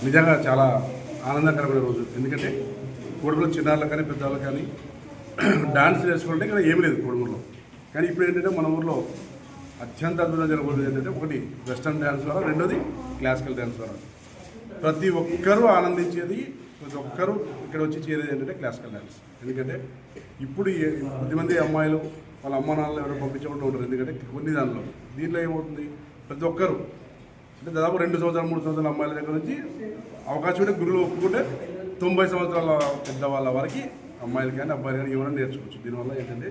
నిజంగా చాలా ఆనందకరమైన రోజు. ఎందుకంటే కోడుమూరులో చిన్నారులకు కానీ పెద్దవాళ్ళకి కానీ డాన్స్ నేర్చుకుంటే ఇక్కడ ఏమి లేదు కోడుమూరులో. కానీ ఇప్పుడు ఏంటంటే మన ఊర్లో అత్యంత అద్భుతంగా జరగబోతుంది ఏంటంటే ఒకటి వెస్టర్న్ డ్యాన్స్ ద్వారా, రెండోది క్లాసికల్ డ్యాన్స్ ద్వారా. ప్రతి ఒక్కరూ ఆనందించేది, ప్రతి ఒక్కరూ ఇక్కడ వచ్చి చేరేది ఏంటంటే క్లాసికల్ డ్యాన్స్. ఎందుకంటే ఇప్పుడు కొద్దిమంది అమ్మాయిలు వాళ్ళ అమ్మ నాన్నలు ఎవరో పంపించకుండా ఉంటారు. ఎందుకంటే కొన్ని దీంట్లో ఏమవుతుంది, ప్రతి ఒక్కరు అంటే దాదాపు 2 సంవత్సరాలు 3 సంవత్సరాల అమ్మాయిల దగ్గర నుంచి అవకాశం ఉంటే గురువులు ఒప్పుకుంటే 90 సంవత్సరాల పెద్దవాళ్ళ వరకు అమ్మాయిలు కానీ అబ్బాయిలు కానీ ఎవరైనా నేర్చుకోవచ్చు. దీనివల్ల ఏంటంటే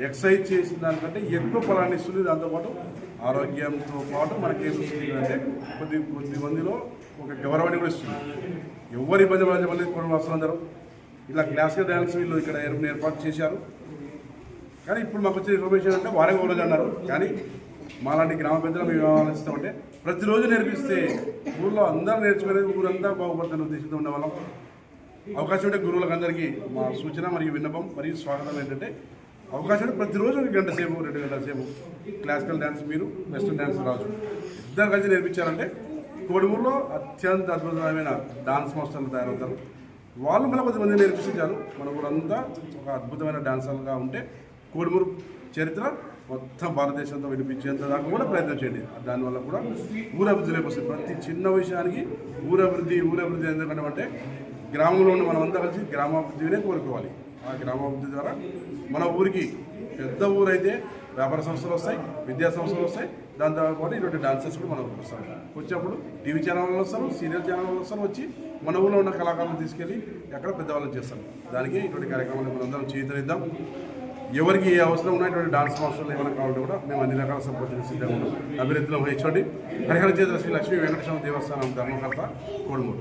ఎక్సర్సైజ్ చేసిన దానికంటే ఎక్కువ ఫలాన్ని ఇస్తుంది. దాంతోపాటు ఆరోగ్యంతో పాటు మనకేమిస్తుంది అంటే కొద్ది మందిలో ఒక గౌరవాన్ని కూడా ఇస్తుంది. ఎవరు ఇబ్బంది పడలేదు కొన్ని వస్తున్నారు. ఇలా క్లాసికల్ డ్యాన్స్ వీళ్ళు ఇక్కడ ఏర్పాటు చేశారు. కానీ ఇప్పుడు మాకు వచ్చిన ఇన్ఫర్మేషన్ అంటే వారే రోజు అన్నారు. కానీ మాలాంటి గ్రామ పెద్దలు మేము ఆలోచిస్తామంటే ప్రతిరోజు నేర్పిస్తే ఊళ్ళో అందరూ నేర్చుకునేది, ఊరంతా బాగుపడుతున్న ఉద్దేశంతో ఉండేవాళ్ళం. అవకాశం ఉంటే గురువులకు అందరికీ మా సూచన మరియు విన్నపం మరియు స్వాగతం ఏంటంటే అవకాశం ఉంటే ప్రతిరోజు 1 గంట సేపు 2 గంటల సేపు క్లాసికల్ డ్యాన్స్ మీరు వెస్టర్న్ డ్యాన్స్ రావచ్చు ఇద్దరు కలిసి నేర్పించారంటే కోడుమూరులో అత్యంత అద్భుతమైన డాన్స్ మాస్టర్లు తయారవుతారు. వాళ్ళు మన కొద్దిమంది నేర్పించారు. మన ఊరంతా ఒక అద్భుతమైన డాన్సర్గా ఉంటే కోడుమూరు చరిత్ర మొత్తం భారతదేశంతో వినిపించేంత దాకా కూడా ప్రయత్నం చేయండి. దానివల్ల కూడా ఊరభివృద్ధి లేకొస్తుంది. ప్రతి చిన్న విషయానికి ఊరభివృద్ధి ఎందుకంటే గ్రామంలో ఉన్న మనమంతా కలిసి గ్రామాభివృద్ధినే కోరుకోవాలి. ఆ గ్రామాభివృద్ధి ద్వారా మన ఊరికి పెద్ద ఊరైతే వ్యాపార సంస్థలు వస్తాయి, విద్యా సంస్థలు వస్తాయి. దాంతోపాటు ఇటువంటి డాన్సర్స్ కూడా మనకు వస్తారు. వచ్చినప్పుడు టీవీ ఛానళ్ళు వస్తారు, సీరియల్ ఛానళ్ళు వస్తారు. వచ్చి మన ఊళ్ళో ఉన్న కళాకారులను తీసుకెళ్ళి ఎక్కడ పెద్దవాళ్ళని చేస్తారు. దానికి ఇటువంటి కార్యక్రమాలు మనందరం చేయిద్దాం. ఎవరికి ఏ అవసరం ఉన్నటువంటి డాన్స్ మాస్టర్లు ఏమైనా కావాలంటే కూడా మేము అన్ని రకాల సపోర్ట్ చేసి సిద్ధంగా ఉంటాం. అభివృద్ధిలో వహించండి. హరిహర చేతుల శ్రీ లక్ష్మీ వెంకటేశ్వర దేవస్థానం ధర్మకర్త కోడుమూరు.